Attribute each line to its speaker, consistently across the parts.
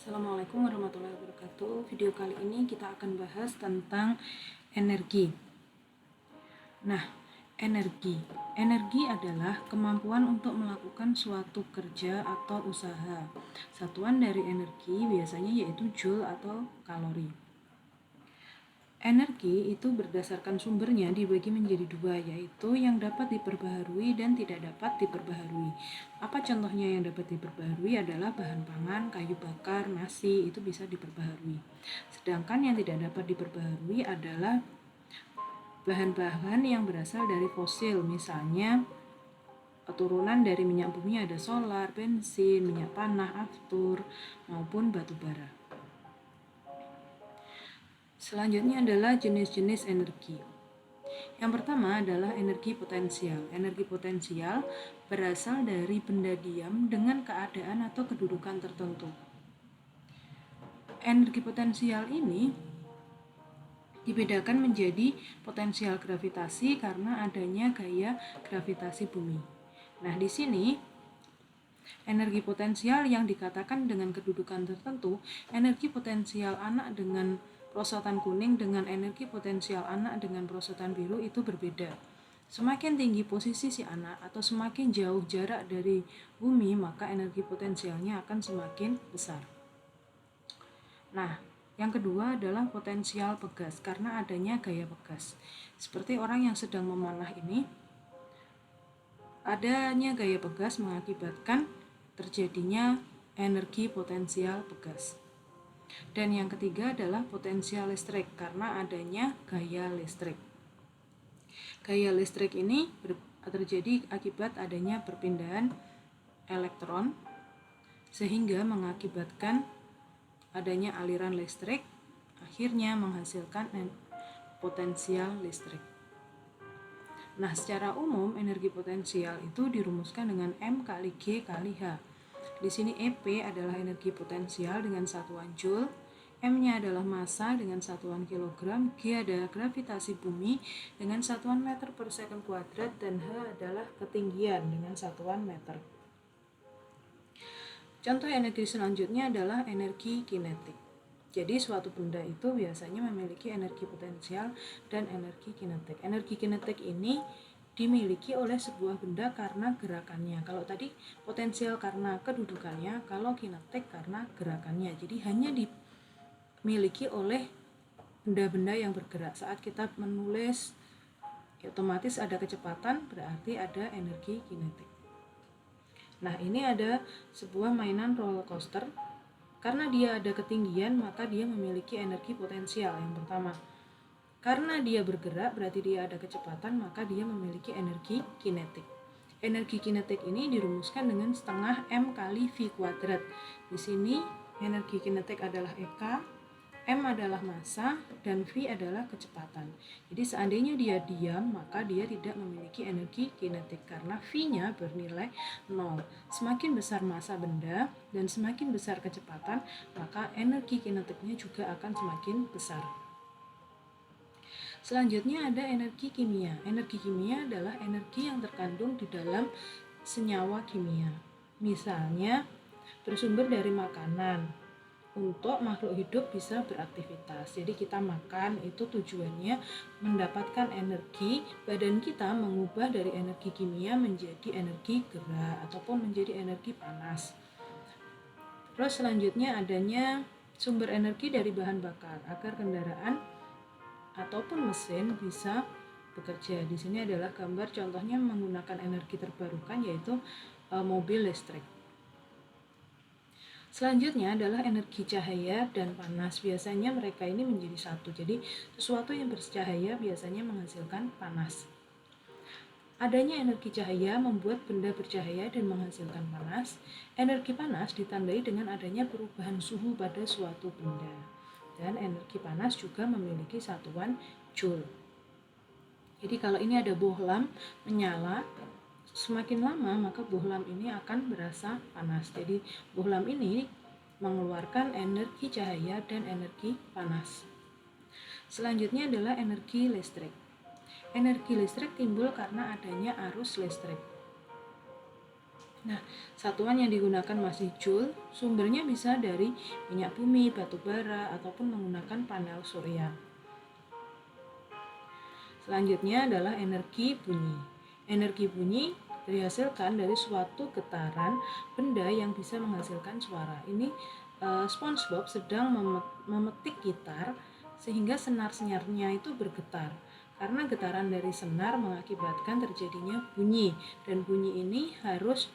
Speaker 1: Assalamualaikum warahmatullahi wabarakatuh. Video kali ini kita akan bahas tentang energi. Nah, energi adalah kemampuan untuk melakukan suatu kerja atau usaha. Satuan dari energi biasanya yaitu joule atau kalori. Energi itu berdasarkan sumbernya dibagi menjadi dua, yaitu yang dapat diperbaharui dan tidak dapat diperbaharui. Apa contohnya yang dapat diperbaharui adalah bahan pangan, kayu bakar, nasi, itu bisa diperbaharui. Sedangkan yang tidak dapat diperbaharui adalah bahan-bahan yang berasal dari fosil, misalnya turunan dari minyak bumi ada solar, bensin, minyak tanah, aftur, maupun batu bara. Selanjutnya adalah jenis-jenis energi. Yang pertama adalah energi potensial. Energi potensial berasal dari benda diam dengan keadaan atau kedudukan tertentu. Energi potensial ini dibedakan menjadi potensial gravitasi karena adanya gaya gravitasi bumi. Nah, di sini energi potensial yang dikatakan dengan kedudukan tertentu, energi potensial anak dengan perosotan kuning dengan energi potensial anak dengan perosotan biru itu berbeda. Semakin tinggi posisi si anak atau semakin jauh jarak dari bumi, maka energi potensialnya akan semakin besar. Nah, yang kedua adalah potensial pegas karena adanya gaya pegas. Seperti orang yang sedang memanah ini, adanya gaya pegas mengakibatkan terjadinya energi potensial pegas. Dan yang ketiga adalah potensial listrik karena adanya gaya listrik. Gaya listrik ini terjadi akibat adanya perpindahan elektron sehingga mengakibatkan adanya aliran listrik, akhirnya menghasilkan potensial listrik. Nah, secara umum energi potensial itu dirumuskan dengan M kali G kali H. Di sini EP adalah energi potensial dengan satuan joule, M-nya adalah massa dengan satuan kilogram, G adalah gravitasi bumi dengan satuan meter per second kuadrat, dan H adalah ketinggian dengan satuan meter. Contoh energi selanjutnya adalah energi kinetik. Jadi suatu benda itu biasanya memiliki energi potensial dan energi kinetik. Energi kinetik ini dimiliki oleh sebuah benda karena gerakannya. Kalau tadi potensial karena kedudukannya, kalau kinetik karena gerakannya. Jadi hanya dimiliki oleh benda-benda yang bergerak. Saat kita menulis, otomatis ada kecepatan, berarti ada energi kinetik. Nah, ini ada sebuah mainan roller coaster. Karena dia ada ketinggian, maka dia memiliki energi potensial yang pertama. Karena dia bergerak, berarti dia ada kecepatan, maka dia memiliki energi kinetik. Energi kinetik ini dirumuskan dengan setengah M kali V kuadrat. Di sini energi kinetik adalah EK, M adalah massa, dan V adalah kecepatan. Jadi seandainya dia diam, maka dia tidak memiliki energi kinetik karena V-nya bernilai 0. Semakin besar massa benda dan semakin besar kecepatan, maka energi kinetiknya juga akan semakin besar. Selanjutnya ada energi kimia. Energi kimia adalah energi yang terkandung di dalam senyawa kimia. Misalnya bersumber dari makanan. Untuk makhluk hidup bisa beraktivitas. Jadi kita makan itu tujuannya mendapatkan energi, badan kita mengubah dari energi kimia menjadi energi gerak ataupun menjadi energi panas. Terus selanjutnya adanya sumber energi dari bahan bakar agar kendaraan ataupun mesin bisa bekerja. Di sini adalah gambar contohnya menggunakan energi terbarukan yaitu mobil listrik. Selanjutnya adalah energi cahaya dan panas. Biasanya mereka ini menjadi satu. Jadi sesuatu yang bercahaya biasanya menghasilkan panas. Adanya energi cahaya membuat benda bercahaya dan menghasilkan panas. Energi panas ditandai dengan adanya perubahan suhu pada suatu benda. Dan energi panas juga memiliki satuan joule. Jadi kalau ini ada bohlam menyala, semakin lama maka bohlam ini akan berasa panas. Jadi bohlam ini mengeluarkan energi cahaya dan energi panas. Selanjutnya adalah energi listrik. Energi listrik timbul karena adanya arus listrik. Nah, satuan yang digunakan masih joule, sumbernya bisa dari minyak bumi, batu bara, ataupun menggunakan panel surya. Selanjutnya adalah energi bunyi. Energi bunyi dihasilkan dari suatu getaran benda yang bisa menghasilkan suara. Ini SpongeBob sedang memetik gitar sehingga senar-senarnya itu bergetar. Karena getaran dari senar mengakibatkan terjadinya bunyi, dan bunyi ini harus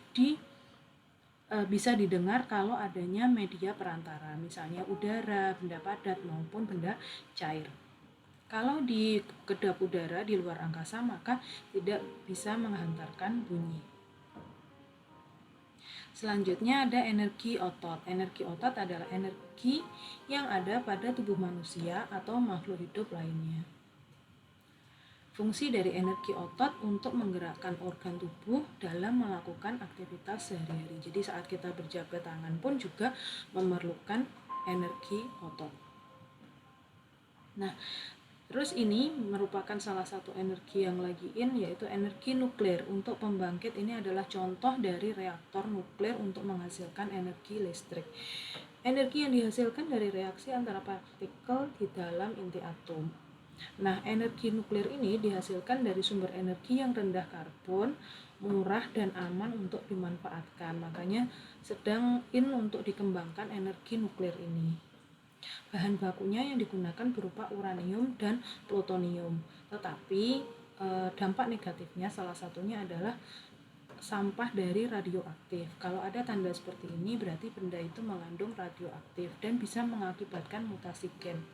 Speaker 1: bisa didengar kalau adanya media perantara, misalnya udara, benda padat maupun benda cair. Kalau di kedap udara di luar angkasa, maka tidak bisa menghantarkan bunyi. Selanjutnya ada energi otot. Energi otot adalah energi yang ada pada tubuh manusia atau makhluk hidup lainnya. Fungsi dari energi otot untuk menggerakkan organ tubuh dalam melakukan aktivitas sehari-hari. Jadi saat kita berjabat tangan pun juga memerlukan energi otot. Nah, terus ini merupakan salah satu energi yang lagi yaitu energi nuklir. Untuk pembangkit ini adalah contoh dari reaktor nuklir untuk menghasilkan energi listrik. Energi yang dihasilkan dari reaksi antara partikel di dalam inti atom. Nah, energi nuklir ini dihasilkan dari sumber energi yang rendah karbon, murah dan aman untuk dimanfaatkan. Makanya sedang untuk dikembangkan energi nuklir ini. Bahan bakunya yang digunakan berupa uranium dan plutonium. Tetapi dampak negatifnya salah satunya adalah sampah dari radioaktif. Kalau ada tanda seperti ini berarti benda itu mengandung radioaktif dan bisa mengakibatkan mutasi gen.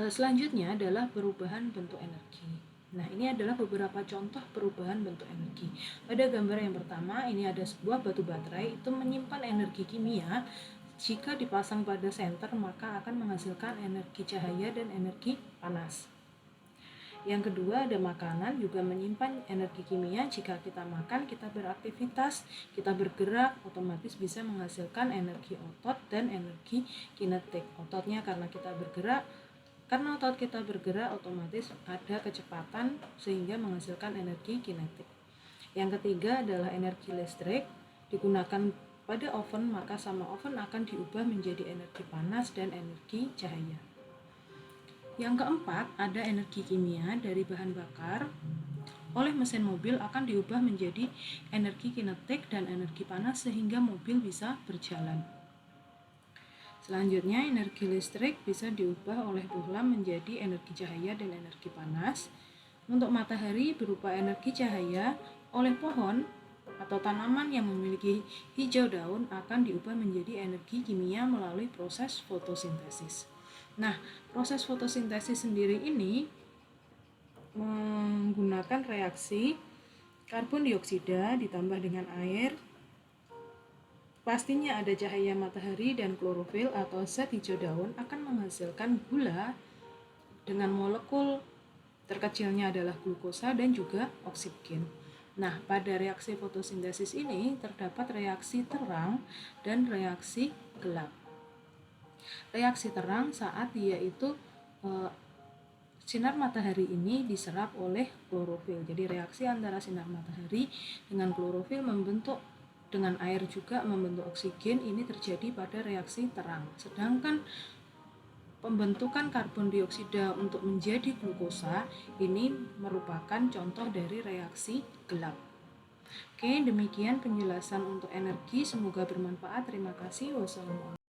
Speaker 1: Selanjutnya adalah perubahan bentuk energi. Nah, ini adalah beberapa contoh perubahan bentuk energi. Pada gambar yang pertama, ini ada sebuah batu baterai itu menyimpan energi kimia. Jika dipasang pada senter, maka akan menghasilkan energi cahaya dan energi panas. Yang kedua, ada makanan juga menyimpan energi kimia. Jika kita makan, kita beraktivitas, kita bergerak, otomatis bisa menghasilkan energi otot dan energi kinetik. Ototnya karena kita bergerak, karena otot kita bergerak, otomatis ada kecepatan sehingga menghasilkan energi kinetik. Yang ketiga adalah energi listrik, digunakan pada oven, maka sama oven akan diubah menjadi energi panas dan energi cahaya. Yang keempat, ada energi kimia dari bahan bakar oleh mesin mobil akan diubah menjadi energi kinetik dan energi panas sehingga mobil bisa berjalan. Selanjutnya, energi listrik bisa diubah oleh bohlam menjadi energi cahaya dan energi panas. Untuk matahari berupa energi cahaya, oleh pohon atau tanaman yang memiliki hijau daun akan diubah menjadi energi kimia melalui proses fotosintesis. Nah, proses fotosintesis sendiri ini menggunakan reaksi karbon dioksida ditambah dengan air. Pastinya ada cahaya matahari dan klorofil atau zat hijau daun akan menghasilkan gula dengan molekul terkecilnya adalah glukosa dan juga oksigen. Nah, pada reaksi fotosintesis ini terdapat reaksi terang dan reaksi gelap. Reaksi terang saat dia itu sinar matahari ini diserap oleh klorofil. Jadi reaksi antara sinar matahari dengan klorofil membentuk dengan air juga membentuk oksigen, ini terjadi pada reaksi terang. Sedangkan pembentukan karbon dioksida untuk menjadi glukosa ini merupakan contoh dari reaksi gelap. Oke, demikian penjelasan untuk energi, semoga bermanfaat. Terima kasih. Wassalamualaikum.